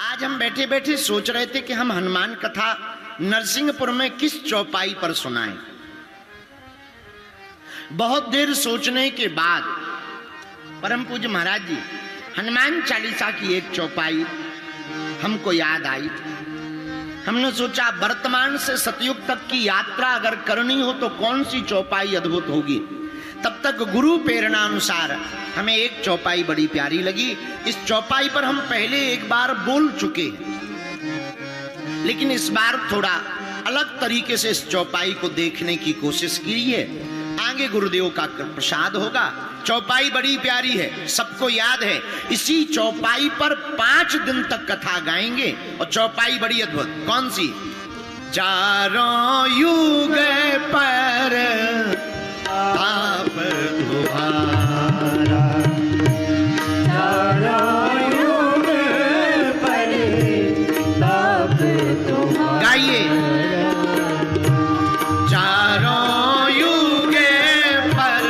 आज हम बैठे बैठे सोच रहे थे कि हम हनुमान कथा नरसिंहपुर में किस चौपाई पर सुनाएं। बहुत देर सोचने के बाद परम पूज्य महाराज जी हनुमान चालीसा की एक चौपाई हमको याद आई। हमने सोचा वर्तमान से सतयुग तक की यात्रा अगर करनी हो तो कौन सी चौपाई अद्भुत होगी। तब तक गुरु प्रेरणा अनुसार हमें एक चौपाई बड़ी प्यारी लगी। इस चौपाई पर हम पहले एक बार बोल चुके हैं, लेकिन इस बार थोड़ा अलग तरीके से इस चौपाई को देखने की कोशिश की है। आगे गुरुदेव का प्रसाद होगा। चौपाई बड़ी प्यारी है, सबको याद है। इसी चौपाई पर 5 दिन तक कथा गाएंगे और चौपाई बड़ी अद्भुत। कौन सी? चारों युग पर ताप तुम्हारा, चारों युग पर ताप तुम्हारा। गाइए। चारों युग पर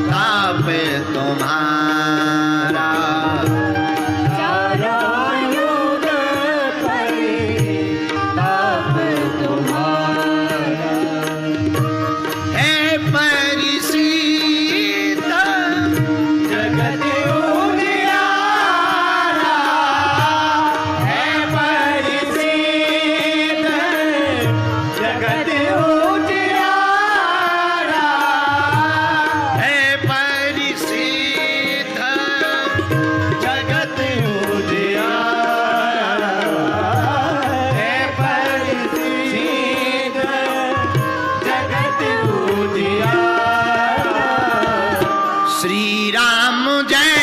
ताप तुम्हारा, चारों युग पर ताप तुम्हारा। है परिसीत जगत उजियारा, है परिसीत जगत उजियारा, है परिसीत जगत उजियारा, है परिसीत जगत उजियारा। श्री राम जय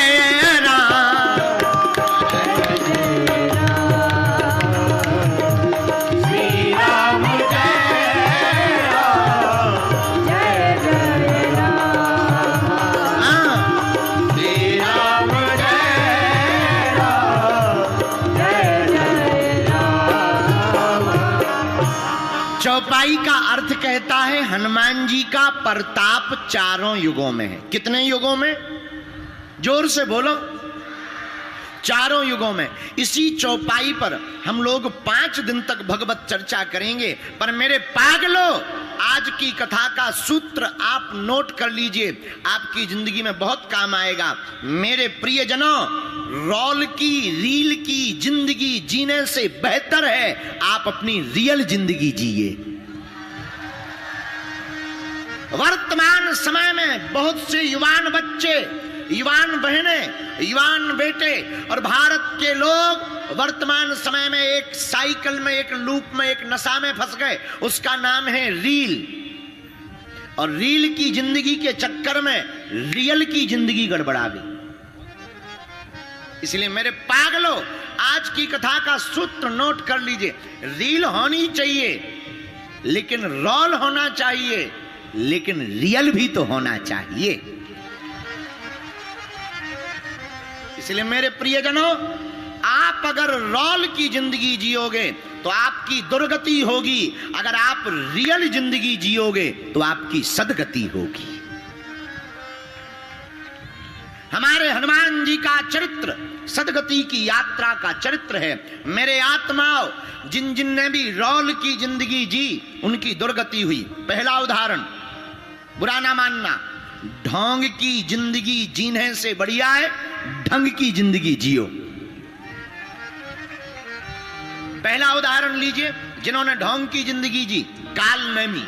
राम, श्री राम जय राम, जय जय राम। श्री राम जय राम, जय जय राम। चौपाई का अर्थ कहता है हनुमान जी का प्रताप चारों युगों में है। कितने युगों में? जोर से बोलो। चारों युगों में। इसी चौपाई पर हम लोग 5 दिन तक भगवत चर्चा करेंगे। पर मेरे पागलो, आज की कथा का सूत्र आप नोट कर लीजिए, आपकी जिंदगी में बहुत काम आएगा। मेरे प्रियजनों, रोल की रील की जिंदगी जीने से बेहतर है आप अपनी रियल जिंदगी जिए। वर्तमान समय में बहुत से युवान बच्चे, युवान बहनें, युवान बेटे और भारत के लोग वर्तमान समय में एक साइकिल में, एक लूप में, एक नशा में फंस गए। उसका नाम है रील। और रील की जिंदगी के चक्कर में रियल की जिंदगी गड़बड़ा गई। इसलिए मेरे पागलों, आज की कथा का सूत्र नोट कर लीजिए। रील होनी चाहिए लेकिन रोल होना चाहिए, लेकिन रियल भी तो होना चाहिए। इसलिए मेरे प्रियजनों, आप अगर रोल की जिंदगी जियोगे तो आपकी दुर्गति होगी, अगर आप रियल जिंदगी जियोगे तो आपकी सदगति होगी। हमारे हनुमान जी का चरित्र सदगति की यात्रा का चरित्र है। मेरे आत्माओं, जिन जिन ने भी रोल की जिंदगी जी उनकी दुर्गति हुई। पहला उदाहरण, बुरा ना मानना, ढोंग की जिंदगी जीने से बढ़िया है ढंग की जिंदगी जियो। पहला उदाहरण लीजिए, जिन्होंने ढोंग की जिंदगी जी। काल नेमी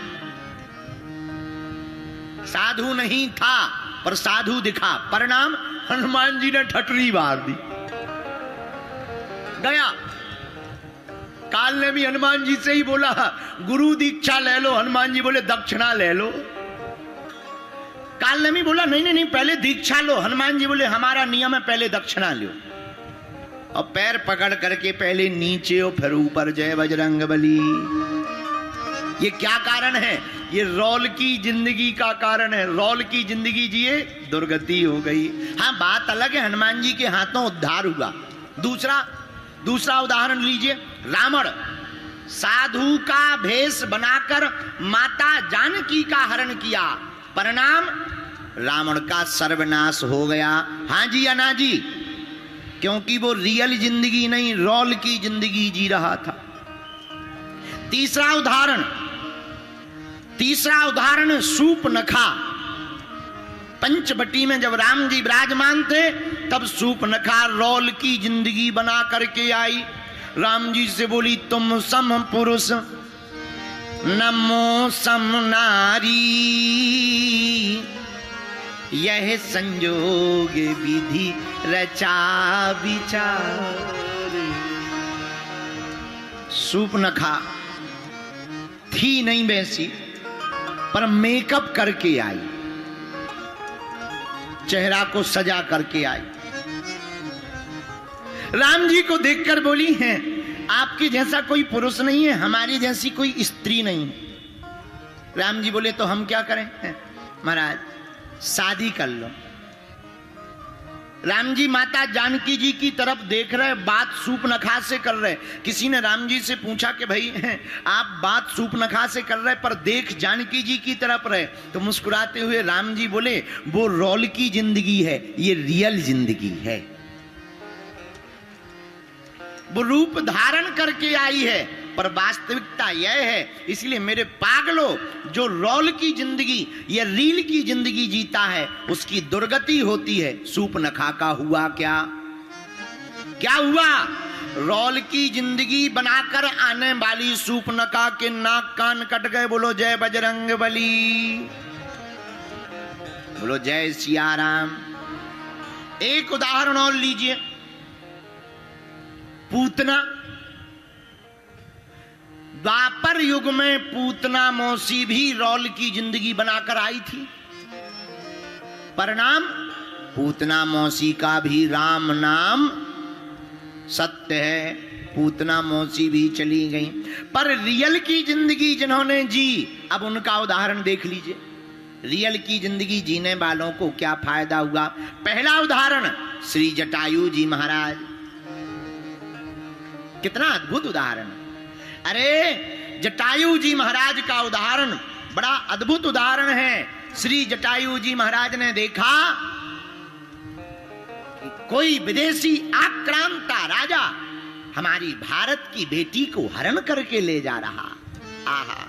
साधु नहीं था पर साधु दिखा, परिणाम हनुमान जी ने ठटरी मार दी। गया। काल ने भी हनुमान जी से ही बोला गुरु दीक्षा ले लो, हनुमान जी बोले दक्षिणा ले लो। काल ने भी बोला नहीं नहीं नहीं, पहले दीक्षा लो, हनुमान जी बोले हमारा नियम है पहले दक्षिणा लो। और पैर पकड़ करके पहले नीचे और फिर ऊपर, जय बजरंगबली। ये क्या कारण है? ये रोल की जिंदगी का कारण है। रोल की जिंदगी जिए, दुर्गति हो गई। हाँ, बात अलग है, हनुमान जी के हाथों उद्धार हुआ। दूसरा उदाहरण लीजिए, रावण साधु का भेष बनाकर माता जानकी का हरण किया, परिणाम रावण का सर्वनाश हो गया। हाँ जी या ना जी? क्योंकि वो रियल जिंदगी नहीं, रोल की जिंदगी जी रहा था। तीसरा उदाहरण सूपनखा। पंचवटी में जब राम जी विराजमान थे तब सूपनखा रोल की जिंदगी बना करके आई। राम जी से बोली, तुम सम पुरुष नमो सम नारी, यह संजोग विधि रचा विचार। सूपनखा थी नहीं वैसी, पर मेकअप करके आई, चेहरा को सजा करके आई। राम जी को देखकर बोली है, आपके जैसा कोई पुरुष नहीं है, हमारी जैसी कोई स्त्री नहीं है। राम जी बोले, तो हम क्या करें? महाराज शादी कर लो। राम जी माता जानकी जी की तरफ देख रहे, बात सूपनखा से कर रहे। किसी ने राम जी से पूछा कि भाई आप बात सूपनखा से कर रहे पर देख जानकी जी की तरफ रहे, तो मुस्कुराते हुए राम जी बोले, वो रोल की जिंदगी है, ये रियल जिंदगी है। वो रूप धारण करके आई है, पर वास्तविकता यह है। इसलिए मेरे पागलों, जो रोल की जिंदगी या रील की जिंदगी जीता है उसकी दुर्गति होती है। सूपनखा का हुआ क्या हुआ? रोल की जिंदगी बनाकर आने वाली सूपनखा के नाक कान कट गए। बोलो जय बजरंगबली, बोलो जय सिया राम। एक उदाहरण और लीजिए, पूतना। द्वापर युग में पूतना मौसी भी रोल की जिंदगी बनाकर आई थी। परिणाम, पूतना मौसी का भी राम नाम सत्य है। पूतना मौसी भी चली गई, पर रियल की जिंदगी जिन्होंने जी, अब उनका उदाहरण देख लीजिए। रियल की जिंदगी जीने वालों को क्या फायदा हुआ? पहला उदाहरण श्री जटायु जी महाराज। कितना अद्भुत उदाहरण! अरे जटायु जी महाराज का उदाहरण बड़ा अद्भुत उदाहरण है। श्री जटायु जी महाराज ने देखा कि कोई विदेशी आक्रांता राजा हमारी भारत की बेटी को हरण करके ले जा रहा। आहा!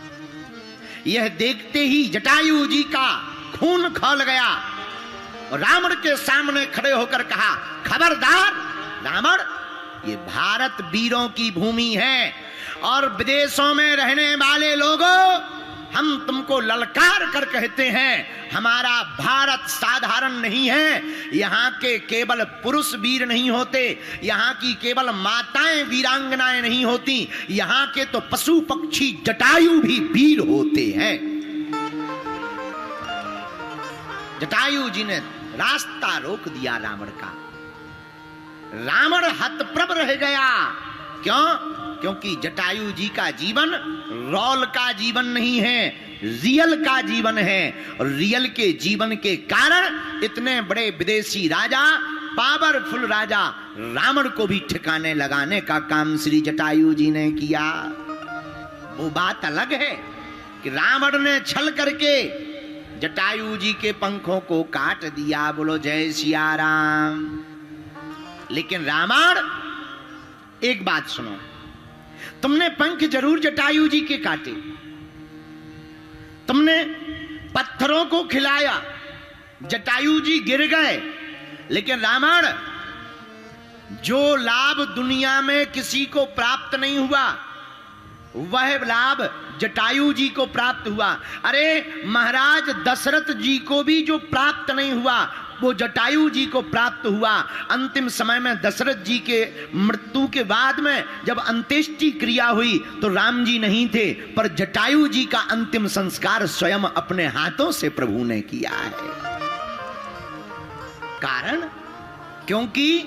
यह देखते ही जटायु जी का खून खौल गया और रावण के सामने खड़े होकर कहा, खबरदार रावण, ये भारत वीरों की भूमि है और विदेशों में रहने वाले लोगों, हम तुमको ललकार कर कहते हैं, हमारा भारत साधारण नहीं है। यहाँ के केवल पुरुष वीर नहीं होते, यहाँ की केवल माताएं वीरांगनाएं नहीं होती, यहाँ के तो पशु पक्षी जटायु भी वीर होते हैं। जटायु जी ने रास्ता रोक दिया रावण का। रावण हतप्रभ रह गया। क्यों? क्योंकि जटायु जी का जीवन रोल का जीवन नहीं है, रियल का जीवन है। और रियल के जीवन के कारण इतने बड़े विदेशी राजा, पावरफुल राजा रावण को भी ठिकाने लगाने का काम श्री जटायु जी ने किया। वो बात अलग है कि रावण ने छल करके जटायु जी के पंखों को काट दिया। बोलो जय सिया राम। लेकिन रावण, एक बात सुनो, तुमने पंख जरूर जटायु जी के काटे, तुमने पत्थरों को खिलाया, जटायु जी गिर गए, लेकिन रावण, जो लाभ दुनिया में किसी को प्राप्त नहीं हुआ वह लाभ जटायु जी को प्राप्त हुआ। अरे महाराज दशरथ जी को भी जो प्राप्त नहीं हुआ वो जटायु जी को प्राप्त हुआ। अंतिम समय में दशरथ जी के मृत्यु के बाद में जब अंत्येष्टि क्रिया हुई तो राम जी नहीं थे, पर जटायु जी का अंतिम संस्कार स्वयं अपने हाथों से प्रभु ने किया है। कारण, क्योंकि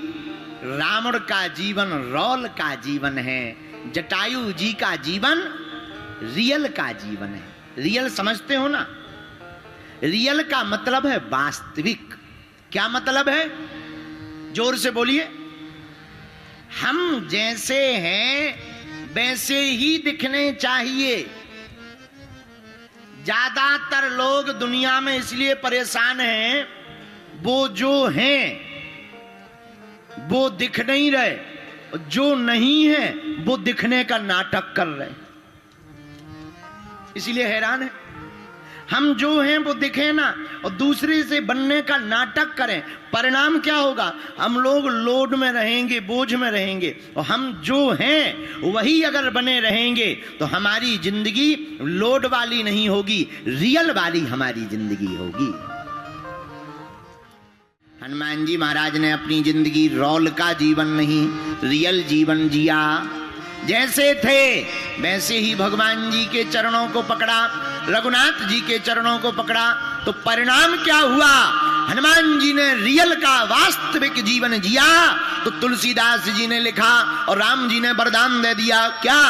रावण का जीवन रोल का जीवन है, जटायु जी का जीवन रियल का जीवन है। रियल समझते हो ना? रियल का मतलब है वास्तविक। क्या मतलब है? जोर से बोलिए। हम जैसे हैं वैसे ही दिखने चाहिए। ज्यादातर लोग दुनिया में इसलिए परेशान हैं, वो जो हैं वो दिख नहीं रहे, जो नहीं है वो दिखने का नाटक कर रहे, इसीलिए हैरान है। हम जो हैं वो दिखे ना और दूसरे से बनने का नाटक करें, परिणाम क्या होगा? हम लोग लोड में रहेंगे, बोझ में रहेंगे। और हम जो हैं वही अगर बने रहेंगे तो हमारी जिंदगी लोड वाली नहीं होगी, रियल वाली हमारी जिंदगी होगी। हनुमान जी महाराज ने अपनी जिंदगी रोल का जीवन नहीं, रियल जीवन जिया। जैसे थे वैसे ही भगवान जी के चरणों को पकड़ा, रघुनाथ जी के चरणों को पकड़ा, तो परिणाम क्या हुआ? हनुमान जी ने रियल का वास्तविक जीवन जिया। तो तुलसीदास जी ने लिखा और राम जी ने वरदान दे दिया, क्या?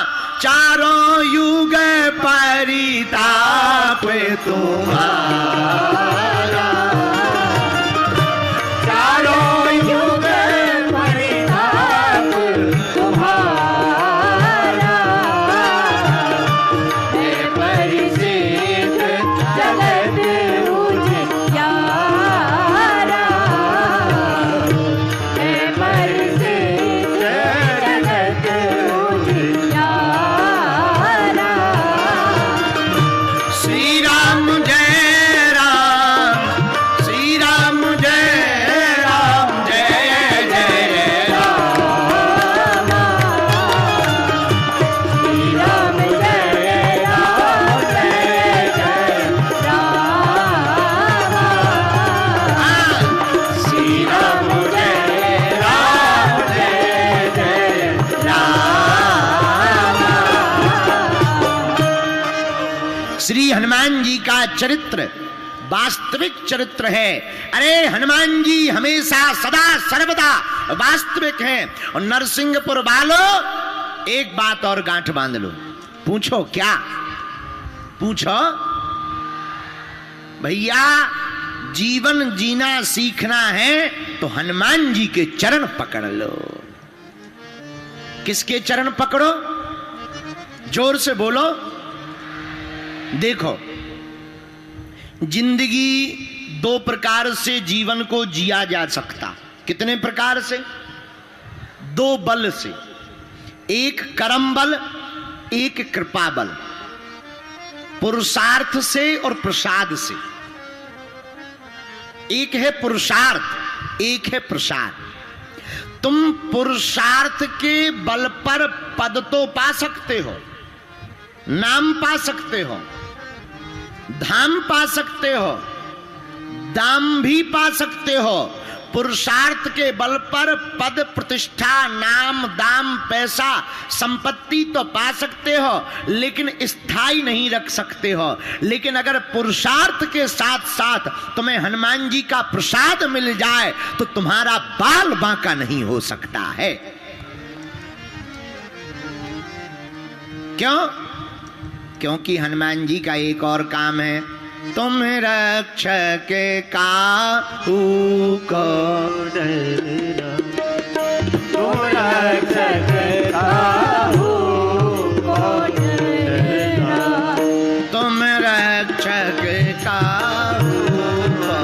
चारों युग परिताप तुम्हारा, चारों युग परिताप तुम्हारा, है परिचित जगत उजियारा, है परिचित जगत उजियारा। श्री राम जय राम, श्री राम जय राम, जय जय राम, श्री राम जय राम, जय जय राम, श्री राम जय राम, जय जय राम। श्री हनुमान जी का चरित्र वास्तविक चरित्र है। अरे हनुमान जी हमेशा सदा सर्वदा वास्तविक हैं। और नरसिंहपुर वालों, एक बात और गांठ बांध लो। पूछो क्या? पूछो भैया, जीवन जीना सीखना है तो हनुमान जी के चरण पकड़ लो। किसके चरण पकड़ो? जोर से बोलो। देखो, जिंदगी दो प्रकार से जीवन को जिया जा सकता। कितने प्रकार से? दो बल से, एक कर्म बल, एक कृपा बल, पुरुषार्थ से और प्रसाद से। एक है पुरुषार्थ, एक है प्रसाद। तुम पुरुषार्थ के बल पर पद तो पा सकते हो, नाम पा सकते हो, धाम पा सकते हो, दाम भी पा सकते हो। पुरुषार्थ के बल पर पद, प्रतिष्ठा, नाम, दाम, पैसा, संपत्ति तो पा सकते हो, लेकिन स्थायी नहीं रख सकते हो। लेकिन अगर पुरुषार्थ के साथ साथ तुम्हें हनुमान जी का प्रसाद मिल जाए तो तुम्हारा बाल बांका नहीं हो सकता है। क्यों? क्योंकि हनुमान जी का एक और काम है, तुम रक्षक काहू को डरना, तुम रक्षक काहू को डरना, तुम रक्षक काहू को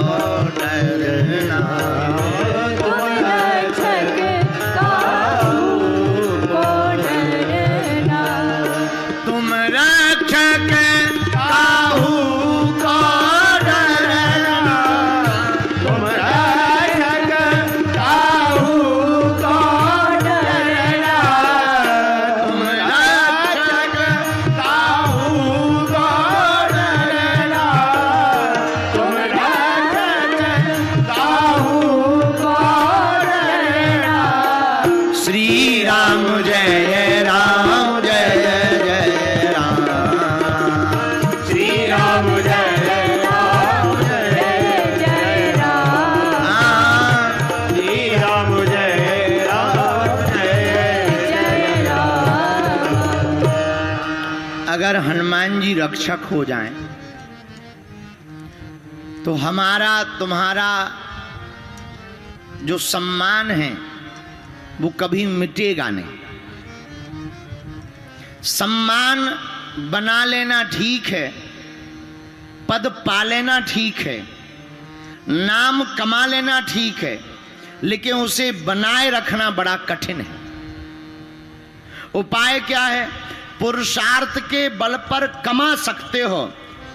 डरना, तुम रक्षक काहू को डरना, तुम रक्षक काहू को डरना, तुम रक्षक काहू को डरना, तुम रक्षक काहू को डरना, तुम रक्षक काहू को डरना। श्री राम जय राम, जय जय राम, श्री राम जय राम, जय जय राम, श्री राम जय राम, जय जय राम। अगर हनुमान जी रक्षक हो जाएं तो हमारा तुम्हारा जो सम्मान है वो कभी मिटेगा नहीं। सम्मान बना लेना ठीक है, पद पा लेना ठीक है, नाम कमा लेना ठीक है, लेकिन उसे बनाए रखना बड़ा कठिन है। उपाय क्या है? पुरुषार्थ के बल पर कमा सकते हो,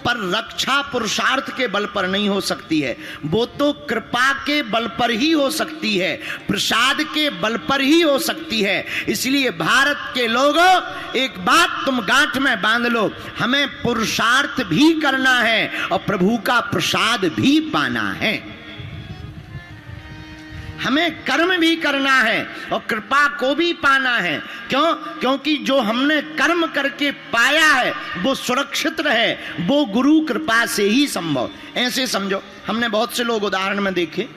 पर रक्षा पुरुषार्थ के बल पर नहीं हो सकती है। वो तो कृपा के बल पर ही हो सकती है, प्रसाद के बल पर ही हो सकती है। इसलिए भारत के लोगों, एक बात तुम गांठ में बांध लो, हमें पुरुषार्थ भी करना है और प्रभु का प्रसाद भी पाना है। हमें कर्म भी करना है और कृपा को भी पाना है। क्यों? क्योंकि जो हमने कर्म करके पाया है वो सुरक्षित रहे, वो गुरु कृपा से ही संभव। ऐसे समझो, हमने बहुत से लोग उदाहरण में देखे,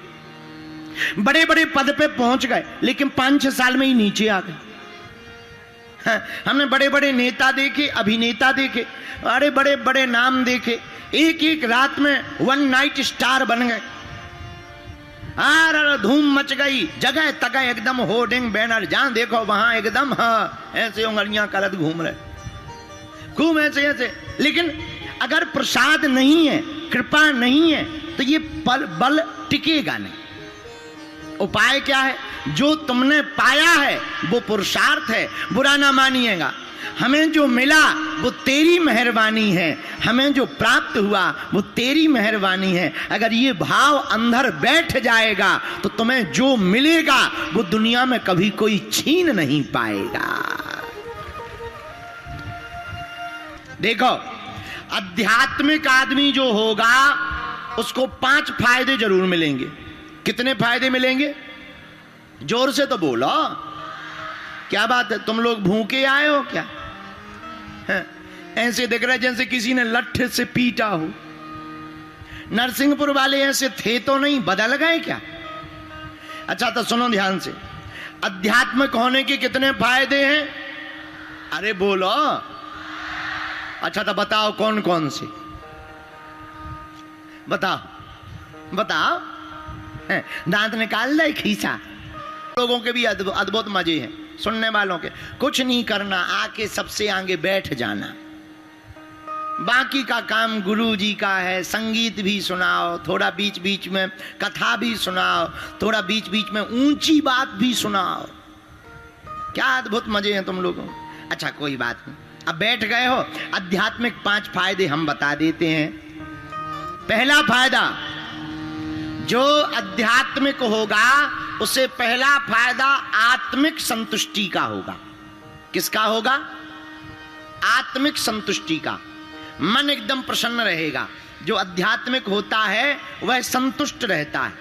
बड़े बड़े पद पे पहुंच गए लेकिन 5-6 साल में ही नीचे आ गए। हमने बड़े बड़े नेता देखे, अभिनेता देखे, अरे बड़े बड़े नाम देखे, एक एक रात में 1 नाइट स्टार बन गए। धूम मच गई, जगह तगह एकदम होर्डिंग बैनर, जहां देखो वहां एकदम ऐसे उंगलियां करत घूम रहे, खूब ऐसे ऐसे। लेकिन अगर प्रसाद नहीं है, कृपा नहीं है, तो ये बल टिकेगा नहीं। उपाय क्या है? जो तुमने पाया है वो पुरुषार्थ है, बुरा ना मानिएगा। हमें जो मिला वो तेरी मेहरबानी है, हमें जो प्राप्त हुआ वो तेरी मेहरबानी है। अगर ये भाव अंदर बैठ जाएगा तो तुम्हें जो मिलेगा वो दुनिया में कभी कोई छीन नहीं पाएगा। देखो, आध्यात्मिक आदमी जो होगा उसको 5 फायदे जरूर मिलेंगे। कितने फायदे मिलेंगे? जोर से तो बोलो। क्या बात है, तुम लोग भूखे आए हो क्या? ऐसे दिख रहा है जैसे किसी ने लट्ठे से पीटा हो। नरसिंहपुर वाले ऐसे थे तो नहीं, बदल गए क्या? अच्छा तो सुनो ध्यान से, अध्यात्मिक होने के कितने फायदे हैं? अरे बोलो। अच्छा तो बताओ कौन कौन से, बताओ बताओ। दांत निकाल ले खींचा। लोगों के भी अद्भुत मजे हैं, सुनने वालों के। कुछ नहीं करना, आके सबसे आगे बैठ जाना, बाकी का काम गुरु जी का है। संगीत भी सुनाओ, थोड़ा बीच बीच में कथा भी सुनाओ, थोड़ा बीच बीच में ऊंची बात भी सुनाओ। क्या अद्भुत मजे हैं तुम लोगों। अच्छा कोई बात नहीं, अब बैठ गए हो, आध्यात्मिक 5 फायदे हम बता देते हैं। पहला फायदा, जो आध्यात्मिक होगा उसे पहला फायदा आत्मिक संतुष्टि का होगा। किसका होगा? आत्मिक संतुष्टि का। मन एकदम प्रसन्न रहेगा। जो आध्यात्मिक होता है वह संतुष्ट रहता है,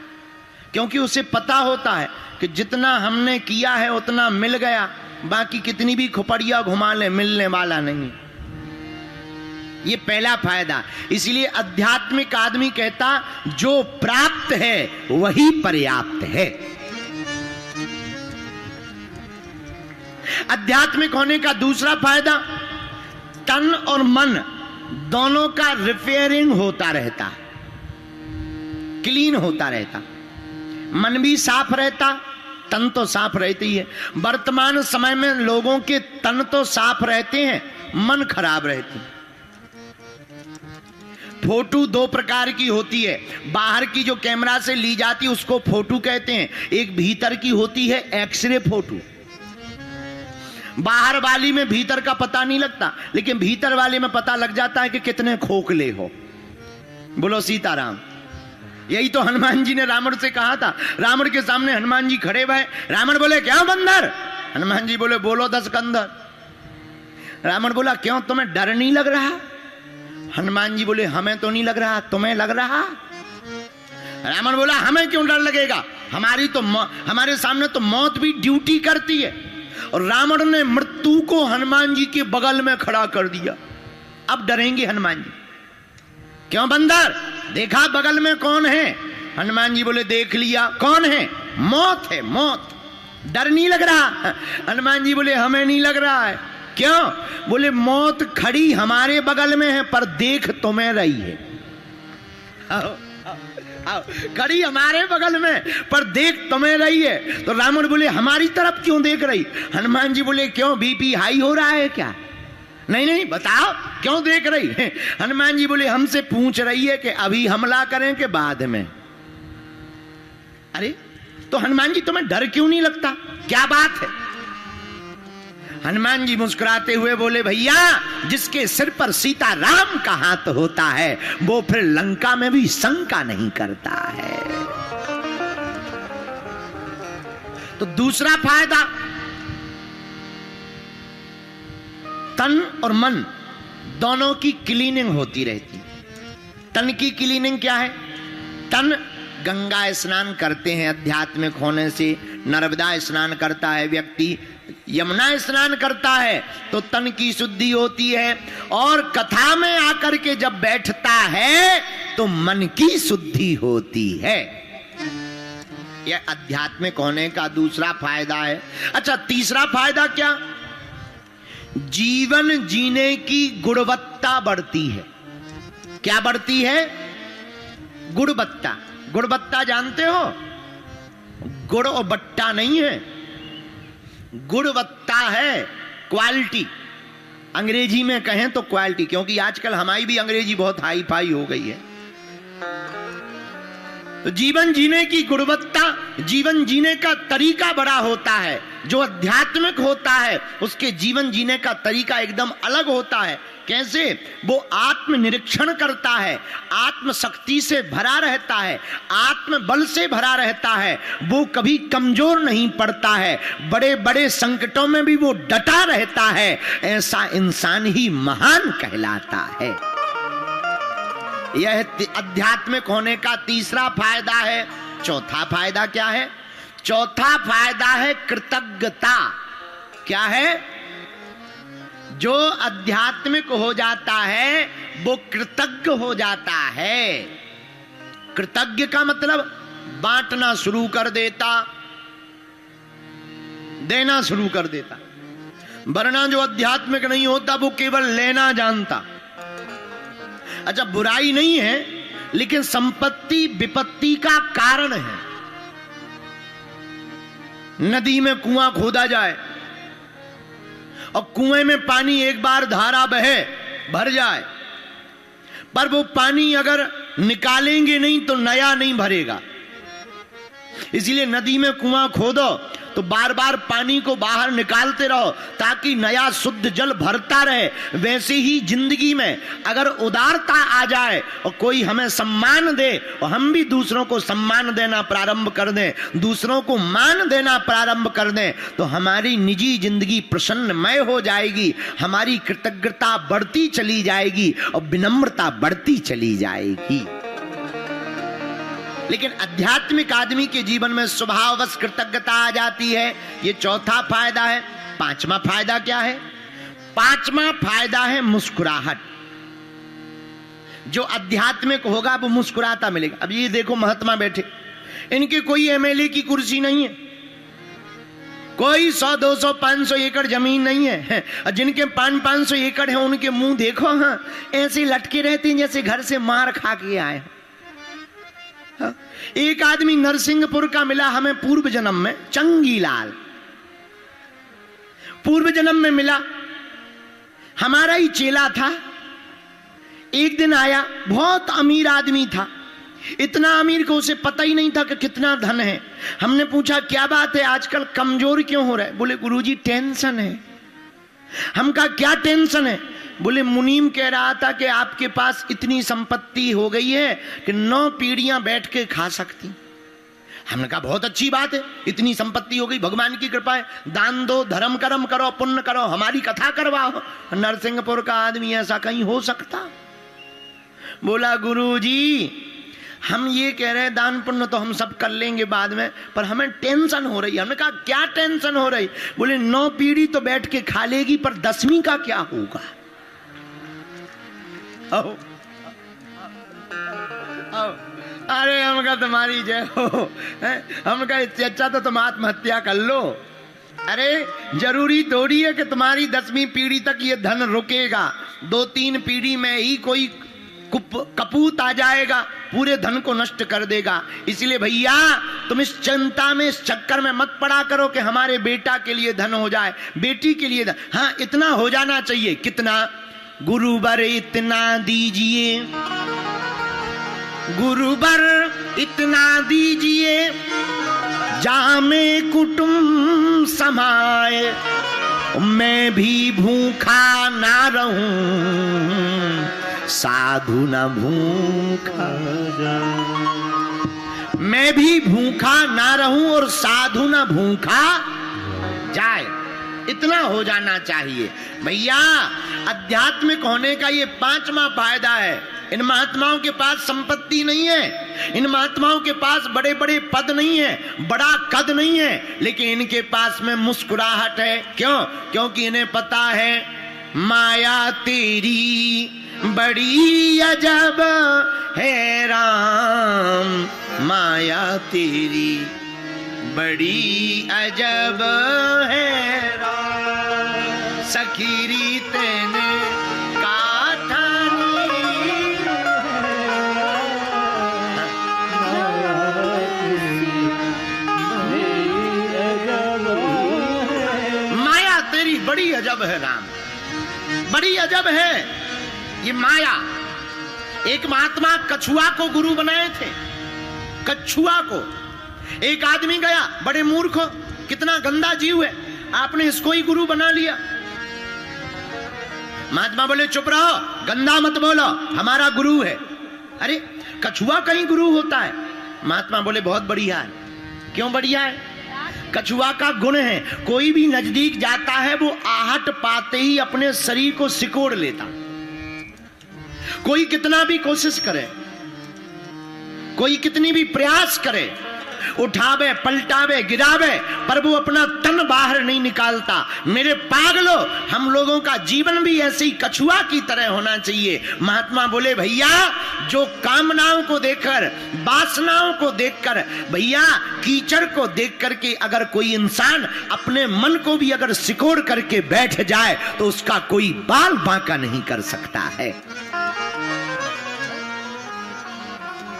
क्योंकि उसे पता होता है कि जितना हमने किया है उतना मिल गया, बाकी कितनी भी खुपड़िया घुमा ले मिलने वाला नहीं। ये पहला फायदा। इसलिए आध्यात्मिक आदमी कहता जो प्राप्त है वही पर्याप्त है। आध्यात्मिक होने का दूसरा फायदा, तन और मन दोनों का रिपेयरिंग होता रहता, क्लीन होता रहता। मन भी साफ रहता, तन तो साफ रहती ही है। वर्तमान समय में लोगों के तन तो साफ रहते हैं, मन खराब रहते हैं। फोटो 2 प्रकार की होती है। बाहर की जो कैमरा से ली जाती है उसको फोटो कहते हैं, एक भीतर की होती है एक्सरे फोटो। बाहर वाली में भीतर का पता नहीं लगता, लेकिन भीतर वाले में पता लग जाता है कि कितने खोखले हो। बोलो सीताराम। यही तो हनुमान जी ने रावण से कहा था। रावण के सामने हनुमान जी खड़े हुए, रावण बोले क्या बंदर? हनुमान जी बोले बोलो 10 कंदर। रावण बोला क्यों, तुम्हें डर नहीं लग रहा? हनुमान जी बोले हमें तो नहीं लग रहा, तुम्हें लग रहा? रावण बोला हमें क्यों डर लगेगा, हमारे सामने तो मौत भी ड्यूटी करती है। और रावण ने मृत्यु को हनुमान जी के बगल में खड़ा कर दिया। अब डरेंगे हनुमान जी? क्यों बंदर, देखा बगल में कौन है? हनुमान जी बोले देख लिया। कौन है? मौत है, मौत। डर नहीं लग रहा? हनुमान जी बोले हमें नहीं लग रहा है। क्यों? बोले मौत खड़ी हमारे बगल में है पर देख तुम्हें रही है। आओ, आओ, खड़ी हमारे बगल में पर देख तुम्हें रही है। तो रावण बोले हमारी तरफ क्यों देख रही? हनुमान जी बोले क्यों, बीपी हाई हो रहा है क्या? नहीं नहीं बताओ क्यों देख रही है? हनुमान जी बोले हमसे पूछ रही है कि अभी हमला करें कि बाद में। अरे तो हनुमान जी तुम्हें डर क्यों नहीं लगता, क्या बात है? हनुमान जी मुस्कुराते हुए बोले, भैया जिसके सिर पर सीता राम का हाथ होता है वो फिर लंका में भी शंका नहीं करता है। तो दूसरा फायदा, तन और मन दोनों की क्लीनिंग होती रहती। तन की क्लीनिंग क्या है? तन गंगा स्नान करते हैं आध्यात्मिक होने से, नर्मदा स्नान करता है व्यक्ति, यमुना स्नान करता है तो तन की शुद्धि होती है, और कथा में आकर के जब बैठता है तो मन की शुद्धि होती है। यह आध्यात्मिक होने का दूसरा फायदा है। अच्छा, तीसरा फायदा क्या? जीवन जीने की गुणवत्ता बढ़ती है। क्या बढ़ती है? गुणवत्ता। गुणवत्ता जानते हो? गुण और बट्टा नहीं है, गुणवत्ता है, क्वालिटी। अंग्रेजी में कहें तो क्वालिटी, क्योंकि आजकल हमारी भी अंग्रेजी बहुत हाई फाई हो गई है। तो जीवन जीने की गुणवत्ता, जीवन जीने का तरीका बड़ा होता है। जो आध्यात्मिक होता है उसके जीवन जीने का तरीका एकदम अलग होता है। कैसे? वो आत्मनिरीक्षण करता है, आत्मशक्ति से भरा रहता है, आत्मबल से भरा रहता है, वो कभी कमजोर नहीं पड़ता है, बड़े बड़े संकटों में भी वो डटा रहता है। ऐसा इंसान ही महान कहलाता है। यह आध्यात्मिक होने का तीसरा फायदा है। चौथा फायदा क्या है? चौथा फायदा है कृतज्ञता। क्या है? जो आध्यात्मिक हो जाता है वो कृतज्ञ हो जाता है। कृतज्ञ का मतलब बांटना शुरू कर देता, देना शुरू कर देता। वरना जो आध्यात्मिक नहीं होता वो केवल लेना जानता। अच्छा, बुराई नहीं है, लेकिन संपत्ति विपत्ति का कारण है। नदी में कुआं खोदा जाए और कुएं में पानी एक बार धारा बहे भर जाए, पर वो पानी अगर निकालेंगे नहीं तो नया नहीं भरेगा। इसलिए नदी में कुआं खोदो तो बार बार पानी को बाहर निकालते रहो ताकि नया शुद्ध जल भरता रहे। वैसे ही जिंदगी में अगर उदारता आ जाए और कोई हमें सम्मान दे और हम भी दूसरों को सम्मान देना प्रारंभ कर दें, दूसरों को मान देना प्रारंभ कर दें, तो हमारी निजी जिंदगी प्रसन्नमय हो जाएगी, हमारी कृतज्ञता बढ़ती चली जाएगी और विनम्रता बढ़ती चली जाएगी। लेकिन आध्यात्मिक आदमी के जीवन में स्वभाववश कृतज्ञता आ जाती है। ये चौथा फायदा है। पांचवा फायदा क्या है? पांचवा फायदा है मुस्कुराहट। जो आध्यात्मिक होगा वो मुस्कुराता मिलेगा। अब ये देखो, महात्मा बैठे, इनके कोई एमएलए की कुर्सी नहीं है, कोई 100, 200, 500 एकड़ जमीन नहीं है, और जिनके 500 एकड़ है उनके मुंह देखो, हाँ ऐसे लटके रहते हैं जैसे घर से मार खा के आए। एक आदमी नरसिंहपुर का मिला हमें पूर्व जन्म में, चंगीलाल, पूर्व जन्म में मिला, हमारा ही चेला था। एक दिन आया, बहुत अमीर आदमी था, इतना अमीर को उसे पता ही नहीं था कि कितना धन है। हमने पूछा क्या बात है, आजकल कमजोर क्यों हो रहा है? बोले गुरुजी टेंशन है। हम कहा क्या टेंशन है? बोले मुनीम कह रहा था कि आपके पास इतनी संपत्ति हो गई है कि 9 पीढ़ियां बैठ के खा सकती। हमने कहा बहुत अच्छी बात है, इतनी संपत्ति हो गई, भगवान की कृपा है, दान दो, धर्म कर्म करो, पुण्य करो, हमारी कथा करवाओ। नरसिंहपुर का आदमी ऐसा कहीं हो सकता? बोला गुरुजी हम ये कह रहे हैं दान पुण्य तो हम सब कर लेंगे बाद में, पर हमें टेंशन हो रही है। हमने कहा क्या टेंशन हो रही? बोले 9 पीढ़ी तो बैठ के खा लेगी, पर 10वीं का क्या होगा? अरे हम कहा तुम्हारी जय हो, हम कहा इससे अच्छा तो तुम आत्महत्या कर लो। अरे जरूरी थोड़ी है कि तुम्हारी 10वीं पीढ़ी तक ये धन रुकेगा, 2-3 पीढ़ी में ही कोई कपूत आ जाएगा, पूरे धन को नष्ट कर देगा। इसलिए भैया तुम इस चिंता में, इस चक्कर में मत पड़ा करो कि हमारे बेटा के लिए धन हो जाए, बेटी के लिए धन। हाँ इतना हो जाना चाहिए। कितना? गुरुवर इतना दीजिए, गुरुवर इतना दीजिए, जामे कुटुंब समाए, मैं भी भूखा ना रहूं, साधु न भूखा जाए। मैं भी भूखा ना रहूं और साधु न भूखा जाए, इतना हो जाना चाहिए। भैया आध्यात्मिक होने का ये 5वां फायदा है। इन महात्माओं के पास संपत्ति नहीं है, इन महात्माओं के पास बड़े बड़े पद नहीं है, बड़ा कद नहीं है, लेकिन इनके पास में मुस्कुराहट है। क्यों? क्योंकि इन्हें पता है माया तेरी बड़ी अजब है राम, माया तेरी बड़ी अजब है राम, सखीरी तेने बड़ी अजब है राम, बड़ी अजब है ये माया। एक महात्मा कछुआ को गुरु बनाए थे, कछुआ को। एक आदमी गया, बड़े मूर्ख हो, कितना गंदा जीव है, आपने इसको ही गुरु बना लिया। महात्मा बोले चुप रहो, गंदा मत बोलो, हमारा गुरु है। अरे कछुआ कहीं गुरु होता है? महात्मा बोले बहुत बढ़िया है। क्यों बढ़िया है? कछुआ का गुण है, कोई भी नजदीक जाता है वो आहट पाते ही अपने शरीर को सिकोड़ लेता। कोई कितना भी कोशिश करे, कोई कितनी भी प्रयास करे, उठावे पलटावे गिरावे, पर वो अपना तन बाहर नहीं निकालता। मेरे पागलों, हम लोगों का जीवन भी ऐसे ही कछुआ की तरह होना चाहिए। महात्मा बोले भैया जो कामनाओं को देखकर, वासनाओं को देखकर, भैया कीचड़ को देख करके अगर कोई इंसान अपने मन को भी अगर सिकोड़ करके बैठ जाए तो उसका कोई बाल बांका नहीं कर सकता है।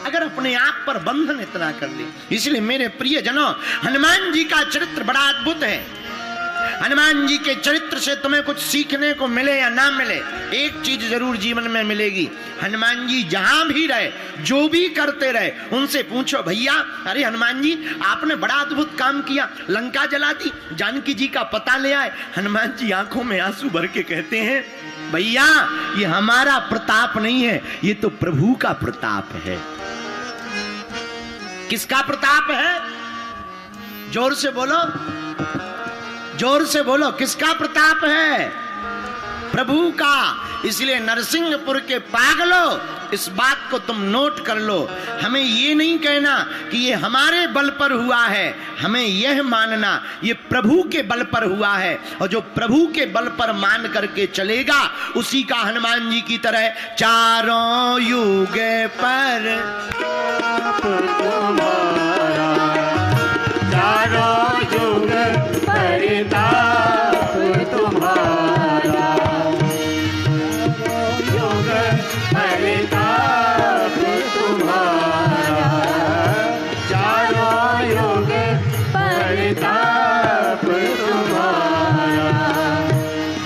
अगर अपने आप पर बंधन इतना कर ले। इसलिए मेरे प्रिय जनों, हनुमान जी का चरित्र बड़ा अद्भुत है। हनुमान जी के चरित्र से तुम्हें कुछ सीखने को मिले या ना मिले, एक चीज जरूर जीवन में मिलेगी। हनुमान जी जहां भी रहे, जो भी करते रहे, उनसे पूछो भैया अरे हनुमान जी आपने बड़ा अद्भुत काम किया, लंका जला दी, जानकी जी का पता ले आए। हनुमान जी आंखों में आंसू भर के कहते हैं भैया ये हमारा प्रताप नहीं है, ये तो प्रभु का प्रताप है। किसका प्रताप है? जोर से बोलो, जोर से बोलो, किसका प्रताप है? प्रभु का। इसलिए नरसिंहपुर के पागलों इस बात को तुम नोट कर लो। हमें ये नहीं कहना कि ये हमारे बल पर हुआ है, हमें यह मानना ये प्रभु के बल पर हुआ है। और जो प्रभु के बल पर मान करके चलेगा उसी का हनुमान जी की तरह चारों युग पर चारों युग परिताप तुम्हारा, युग परिताप तुम्हारा, चारों युग परिताप तुम्हारा।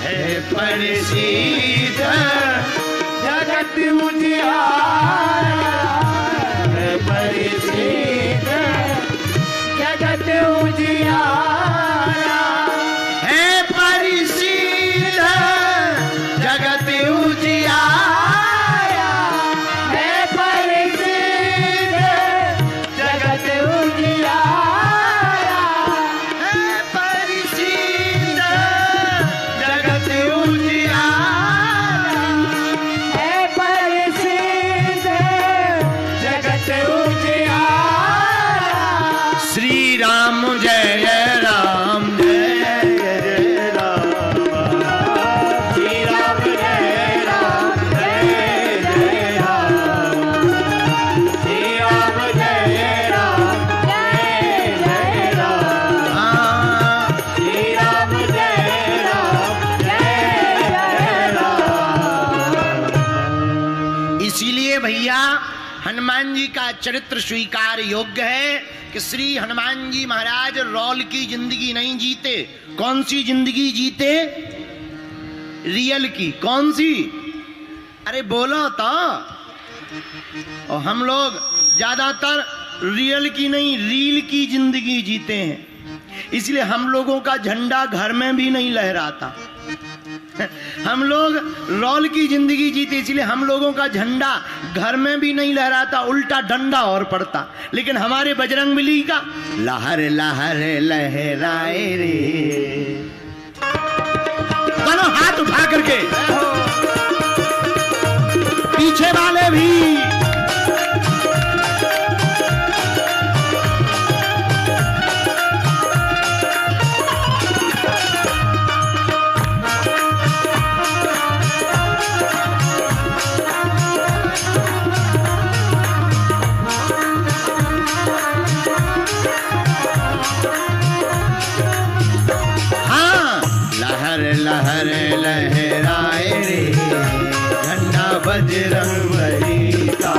है परिसीद जगत उजियारा, है परिसीद जगत उजियारा, है परिसीद जगत उजियारा, है परिसीद जगत उजियारा, है परिसीद जगत उजियारा, है परिसीद जगत उजियारा। श्री राम जय राम जय जय राम, श्री राम जय राम जय जय राम, श्री राम जय राम जय जय राम, हाँ। श्री राम जय राम जय जय राम। इसीलिए भैया हनुमान जी का चरित्र स्वीकार योग्य है कि श्री हनुमान जी महाराज रॉल की जिंदगी नहीं जीते। कौन सी जिंदगी जीते? रियल की। कौन सी? अरे बोलो तो। और हम लोग ज्यादातर रियल की नहीं, रील की जिंदगी जीते हैं। इसलिए हम लोगों का झंडा घर में भी नहीं लहराता। हम लोग रॉल की जिंदगी जीते, इसलिए हम लोगों का झंडा घर में भी नहीं लहराता, उल्टा डंडा और पड़ता। लेकिन हमारे बजरंगबली का लहर लहर लहराए रे। दोनों हाथ उठा करके पीछे वाले भी लहर लहराए रे, झंडा बजरंगबली का।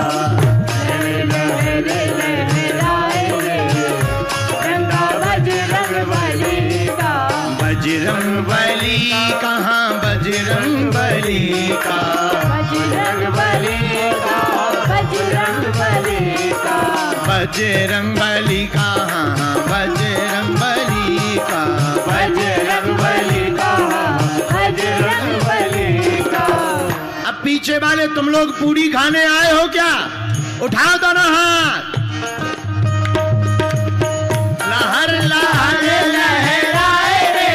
लहर लहराए रे, झंडा बजरंगबली का। बजरंगबली कहाँ बजरंगबली का, बजरंगबली का, बजरंगबली का। बजरंगबली कहाँ बजरंगबली का, बजरंगबली का, बजरंगबली का। अब पीछे वाले तुम लोग पूरी खाने आए हो क्या? उठाओ दोनों हाथ। लहर लहर लहराए रे,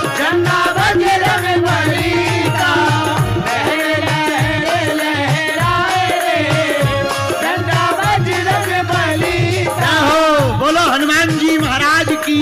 झंडा बजरंगबली का। लहर लहर लहराए रे, झंडा बजरंगबली का। हो बोलो हनुमान जी महाराज की।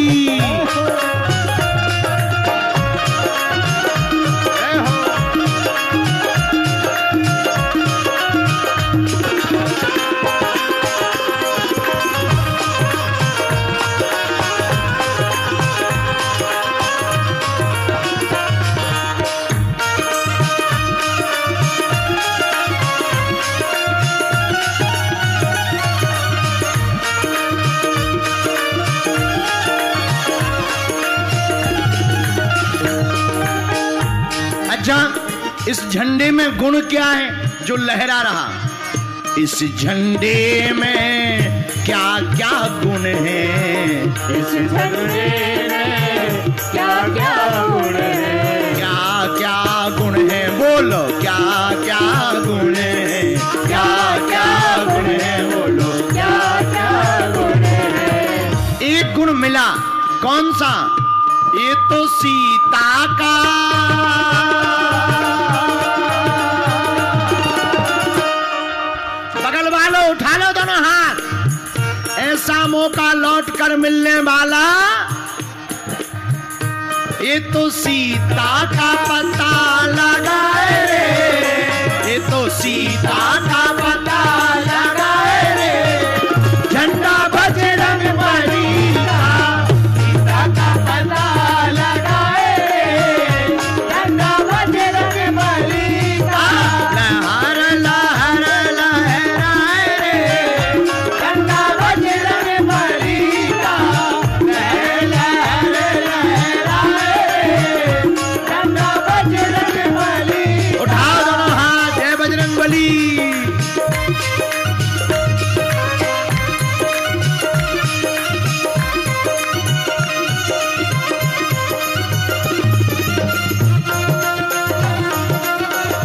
इस झंडे में गुण क्या है जो लहरा रहा? इस झंडे में क्या क्या गुण है? इस झंडे में क्या क्या गुण है? क्या क्या गुण है? बोलो क्या क्या गुण है? क्या क्या गुण है? बोलो क्या क्या गुण है? एक गुण मिला, कौन सा? ये तो सीता का उठा लो दोनों हाथ। ऐसा मौका लौट कर मिलने वाला, ये तो सीता का पता लगाए रे, ये तो सीता का पता लगाए रे, झंडा बजरंगबली का। सीता का पता लगाए रे, झंडा बजरंगबली का। लहर लहर लहराए रे, झंडा बजरंगबली का। लहर लहर लहराए रे। झंडा बजरंगबली। उठाओ दोनों हाथ, जय बजरंगबली।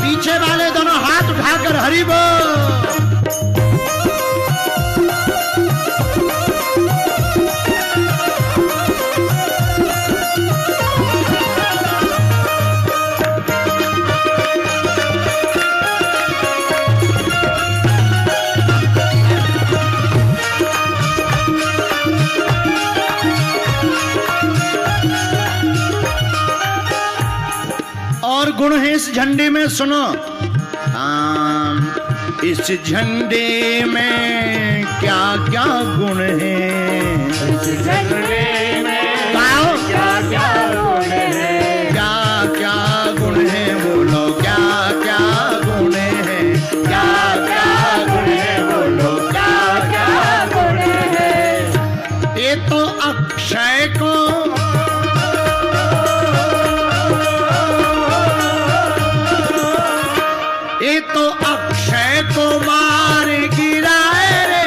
पीछे वाले दोनों हाथ उठाकर हरि बोल। और गुण है इस झंडे में, सुनो। इस झंडे में क्या क्या गुण है? इस झंडे में गाओ। क्या क्या गुण है? क्या क्या गुण है? बोलो क्या क्या गुण है? क्या क्या गुण है? बोलो क्या क्या गुण है? ये तो अक्षय को ये तो अक्षय को मार गिराए रे,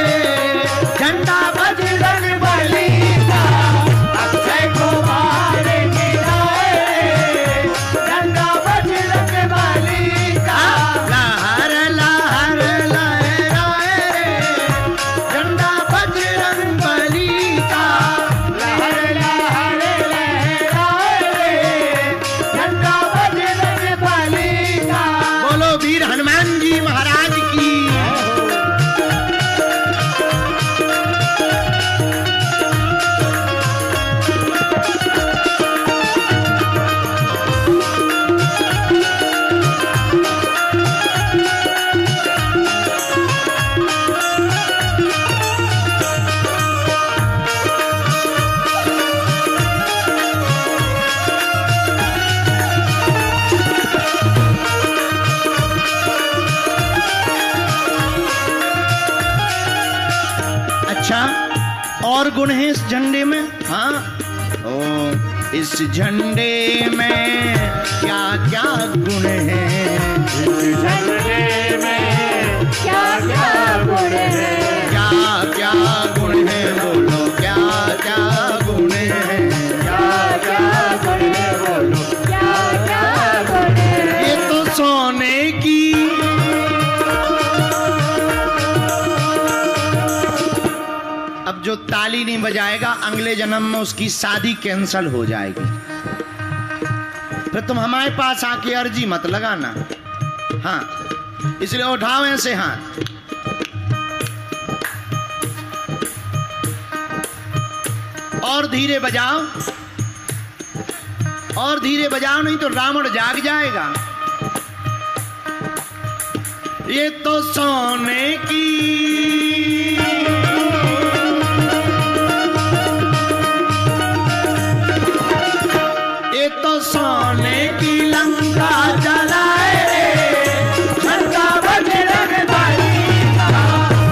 गुण है इस झंडे में? हाँ, ओ इस झंडे में क्या क्या गुण है? इस झंडे में क्या क्या गुण है? क्या क्या गुण है? बोलो क्या क्या गुण है? क्या क्या गुण है? बोलो क्या क्या गुण है? ये तो सोने की अब जो ताली नहीं बजाएगा अगले जन्म में उसकी शादी कैंसल हो जाएगी। फिर तुम हमारे पास आके अर्जी मत लगाना। हाँ, इसलिए उठाओ ऐसे हाथ। और धीरे बजाओ, और धीरे बजाओ, नहीं तो रावण जाग जाएगा। ये तो सोने की ये तो सोने की लंका जलाए रे झंडा बजरंग बली का।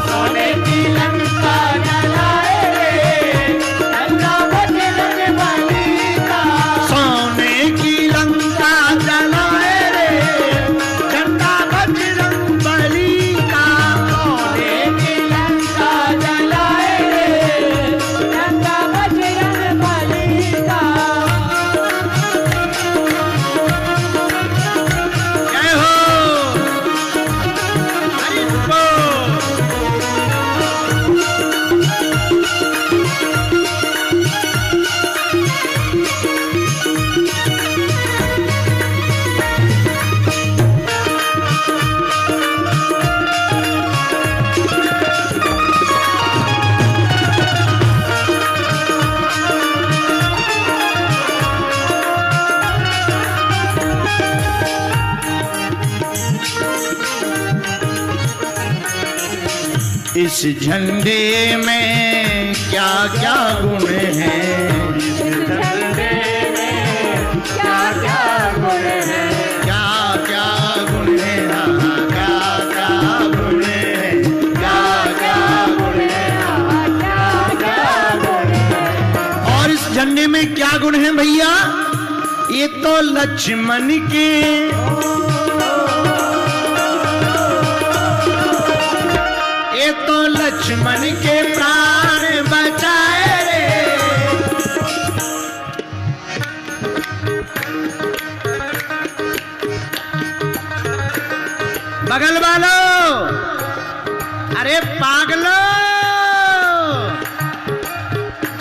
सोने की लंका जलाए रे झंडा बजरंग बली का। सोने की लंका जलाए रे झंडा बजरंग बली का। सोने की लंका जलाए रे झंडा बजरंग बली का। जय हो, हरि बोल। इस झंडे में क्या क्या गुण हैं? इस झंडे में क्या क्या गुण है? क्या क्या गुण हैं? हाँ, क्या क्या गुण हैं? क्या क्या गुण हैं? क्या क्या गुण है? और इस झंडे में क्या गुण हैं भैया? ये तो लक्ष्मण के ये तो लक्ष्मण के प्राण बचाए रे। बगल वालों, अरे पागलो,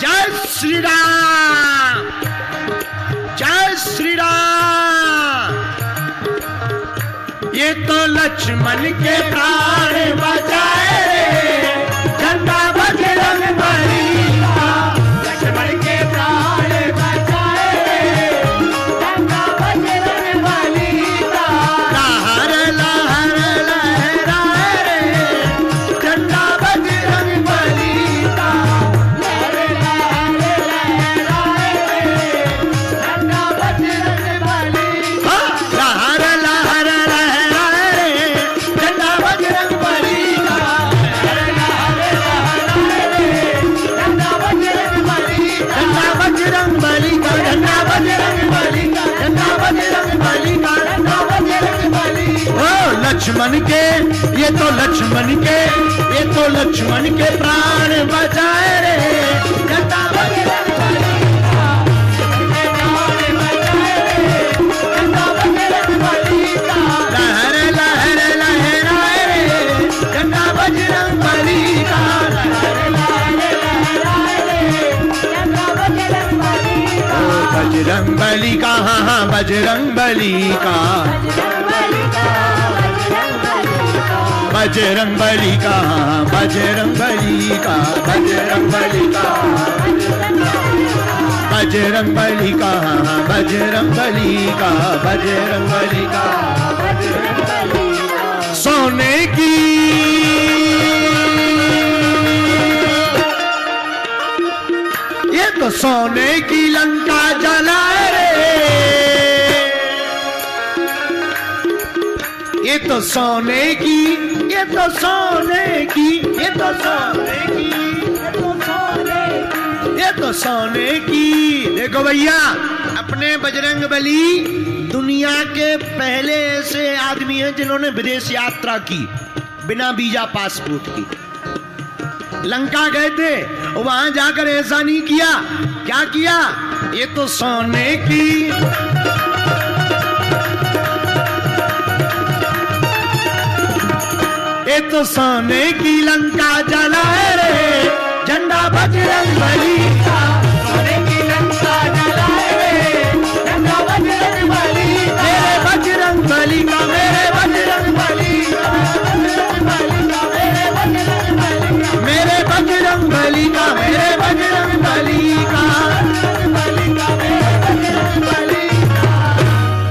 जय श्री राम, जय श्री राम। ये तो लक्ष्मण के प्राण बचाए रे झंडा बजरंग बली का। लक्ष्मण के प्राण बचाए रे झंडा बजरंग बली का। लहर लहर लहराए रे झंडा बजरंग बली का। लहर लहर लहराए रे झंडा बजरंग बली का। हाँ, लहर लहर लहराए रे झंडा बजरंग बली का। लहर लहर लहराए रे झंडा बजरंग बली का। झंडा बजरंग बली का, झंडा बजरंग बली का, झंडा बजरंग बली का। झंडा बजरंग बली का। ओ लक्ष्मण के, ये तो लक्ष्मण के, ये तो लक्ष्मण के प्राण बचाए रे झंडा बजरंग बली का। प्राण बचाए रे झंडा बजरंग बली का। लहर लहर लहराए रे झंडा बजरंग बली का। लहर लहर लहराए रे झंडा बजरंग बली का। ओ बजरंग बली का, हाँ हाँ बजरंग बली का। बजरंग बली का, हाँ बजरंग बली का। बजरंग बली का, बजरंग बली का, हाँ बजरंग बली का। बजरंग बली का, सोने की ये तो सोने की लंका जलाए रे। ये तो सोने की, ये तो सोने की, ये तो सोने की, ये तो सोने की ये तो सोने की। देखो भैया, अपने बजरंग बली दुनिया के पहले ऐसे आदमी हैं जिन्होंने विदेश यात्रा की बिना वीजा पासपोर्ट की। लंका गए थे, वहां जाकर ऐसा नहीं किया। क्या किया? ये तो सोने की। ये तो सोने की लंका जला